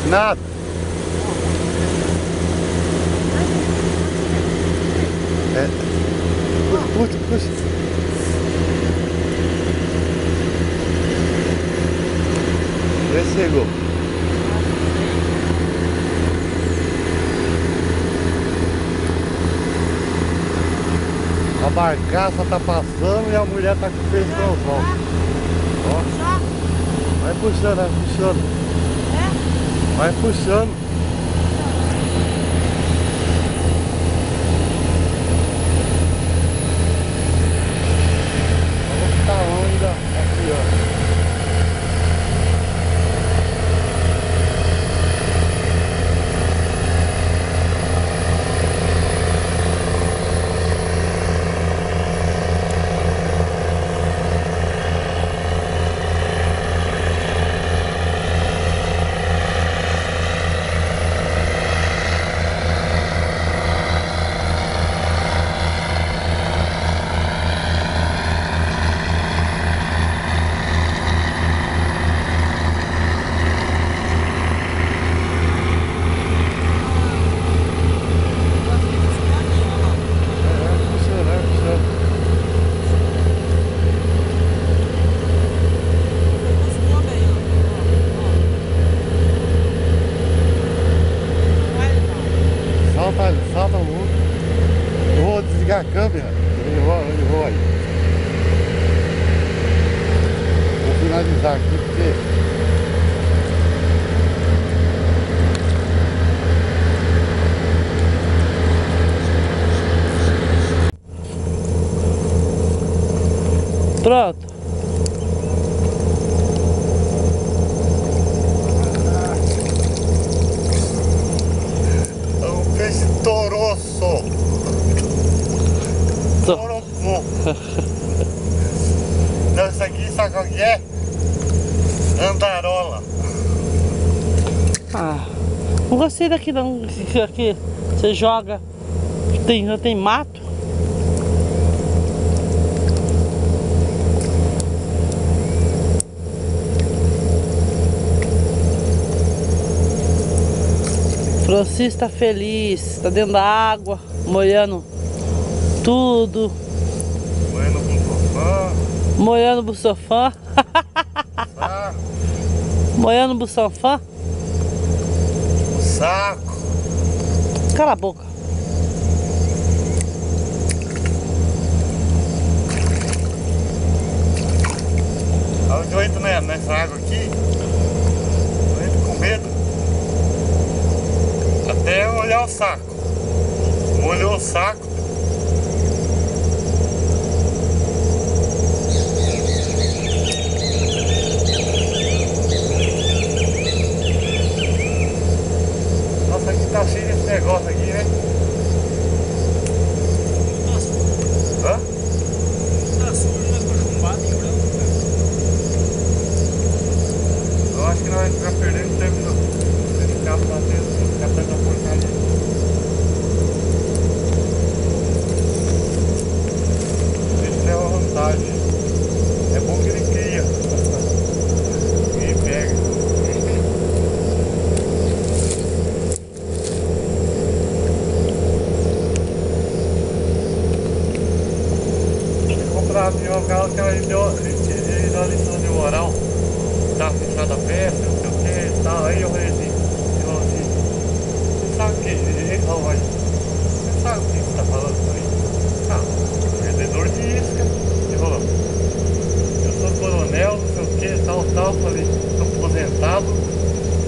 Nada. É. Puxa, puxa. Vê se chegou. A barcaça tá passando e a mulher tá com o peixe nas mãos. Ó. Vai puxando, vai puxando. Vai puxando. Tá onda aqui, ó. Salta muito. Eu vou desligar a câmera. Eu vou aí. Vou finalizar aqui porque... Pronto. É um peixe toroço. Toroço. Não, isso aqui sabe qual que é? Andarola. Ah, não gostei daqui não. Aqui você joga, já tem mato. Francisco tá feliz, tá dentro da água, molhando tudo. Moendo com sofá. Molhando pro sofá. Molhando pro sofá. O saco. Cala a boca. Aí eu entro nessa água aqui, eu entro com medo. Até olhar o saco. Molhou o saco. Nossa, aqui tá cheio desse negócio aqui, né? Hã? Tá sujo, mas tá chumbado em branco, cara. Eu acho que nós vamos ficar perdendo tempo no carro batendo, catando a porcaria. Ele leva vantagem. É bom que ele cria. Ninguém pega. Eu comprava a minhoca que ela deu a lição de moral. Tava fechada a peça, não sei o que e tal. Aí eu falei assim, você sabe o que? Ele falou, mas você sabe o que você tá falando? Eu falei, ah, vendedor de isca. Ele falou, eu sou coronel, não sei o que, tal. Falei, tô aposentado,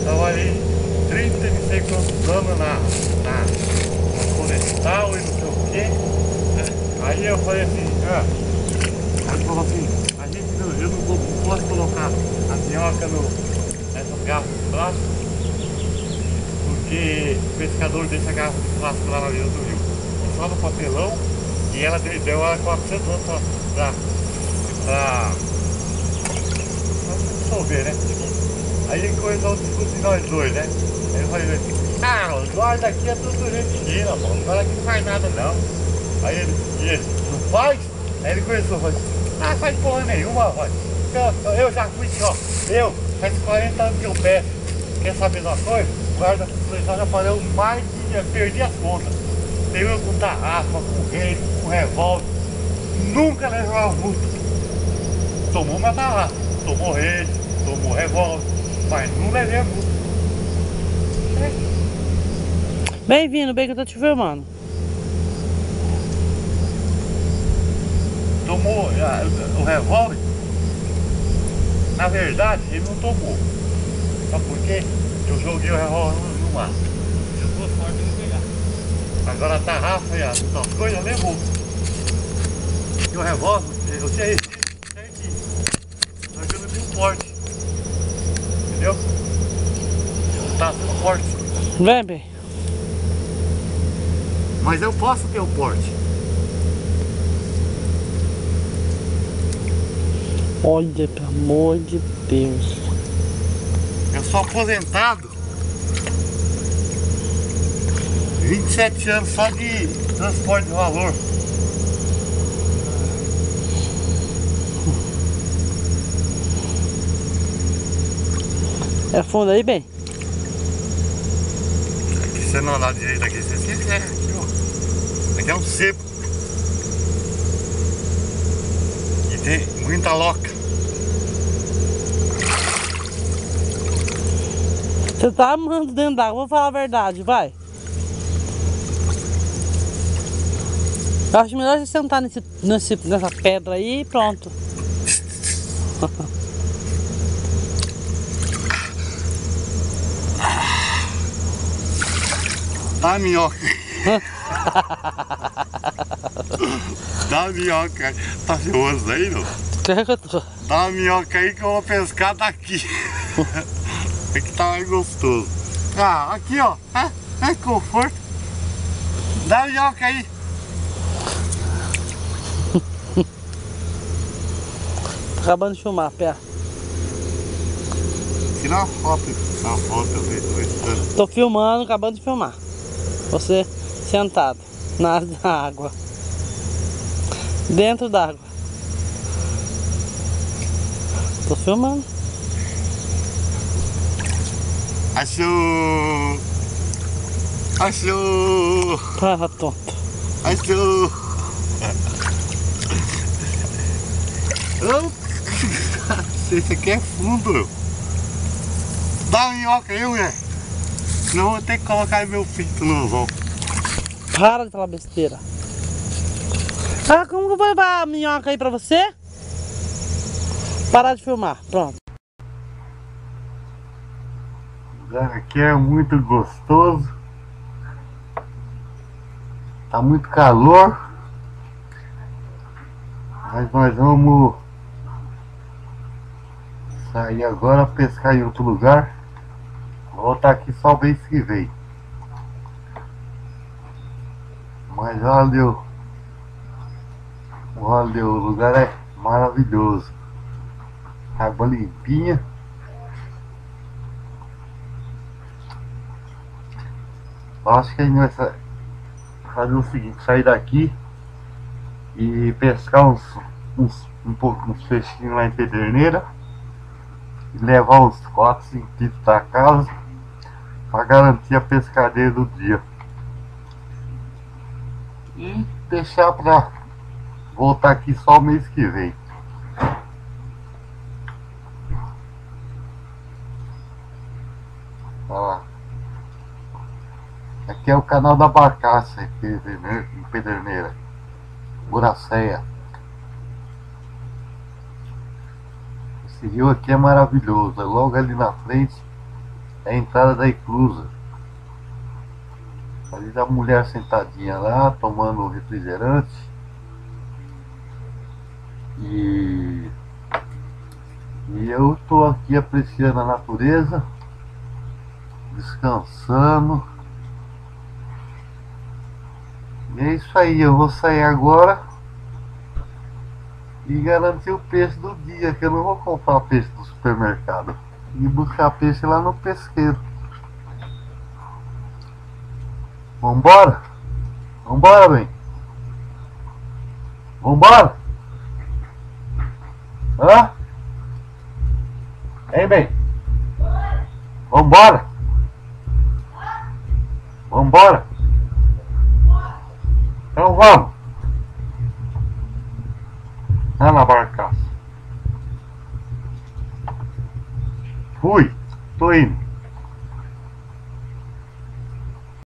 trabalhei 30 e não sei quantos anos na florestal e não sei o que. Aí eu falei assim, ele falou assim, eu não posso colocar a minhoca nessa garrafa de plástico, porque o pescador deixa a garrafa de plástico lá na beira do rio. É só no papelão, e ela deu ela 400 anos pra dissolver, né? Aí começou a discutir nós dois, né? Aí eu falei, os guardas aqui é tudo gente fina, pô, o cara aqui não faz nada não. Aí ele não faz? Aí ele começou a fazer, faz porra nenhuma, rapaz. Eu já fui, ó, faz 40 anos que eu pesco. Quer saber de uma coisa? O guarda policial já parou mais de perder as contas. Tem um com tarrafa, com rede, com revólver. Nunca levou a multa. Tomou uma tarrafa, tomou rede, tomou revólver, mas não levei a multa. Bem-vindo, bem que eu tô te filmando. Tomou o revólver. Na verdade, ele não tomou. Sabe por quê? Eu joguei o revólver no mar. Jogou forte e não pegar. Agora a tarrafa e as coisas levou. E o revólver, eu tinha recebido certinho. Só que eu não tenho porte. Entendeu? Não tá sendo forte. Vem, bem. Mas eu posso ter o porte. Olha, pelo amor de Deus. Eu sou aposentado. 27 anos só de transporte de valor. É fundo aí, bem? Aqui você não andar direito aqui, você se ferra aqui, ó. Aqui é um seco. E tem muita loca. Você tá amando dentro d'água, vou falar a verdade, vai. Eu acho melhor você sentar nessa pedra aí e pronto. Dá minhoca. Dá minhoca. Tá feioso aí, não? Quer que eu tô? Dá uma minhoca aí que eu vou pescar daqui. É que tá mais gostoso. Ah, aqui ó. É conforto. Dá a minhoca aí. Tô acabando de filmar, pé. Tira uma foto. Uma foto eu vejo. Tô filmando, acabando de filmar. Você sentado na água. Dentro d'água. Tô filmando. Achou! Achou! Ah, tonto. Achou! Esse aqui é fundo. Dá uma minhoca aí, mulher. Senão eu vou ter que colocar meu pinto no anzol. Para de falar besteira. Ah, como que eu vou levar a minhoca aí pra você? Parar de filmar, pronto. O lugar aqui é muito gostoso. Tá muito calor. Mas nós vamos sair agora, pescar em outro lugar. Vou voltar aqui só o mês que vem. Mas valeu. Valeu, o lugar é maravilhoso. Água limpinha. Eu acho que a gente vai fazer o seguinte, sair daqui e pescar uns peixinhos lá em Pederneira e levar uns 4, 5 litros pra casa para garantir a pescadeira do dia e deixar pra voltar aqui só o mês que vem. Ó, aqui é o canal da Barcaça em Pederneira, Buracéia. Esse rio aqui é maravilhoso. Logo ali na frente é a entrada da Iclusa. Ali da mulher sentadinha lá, tomando refrigerante. E eu tô aqui apreciando a natureza, descansando. E é isso aí, eu vou sair agora e garantir o peixe do dia, que eu não vou comprar peixe do supermercado e buscar peixe lá no pesqueiro. Vambora? Vambora, bem? Vambora? Hã? Hein, bem? Vambora! Vambora! Então vamos! É na barcaça. Fui! Tô indo!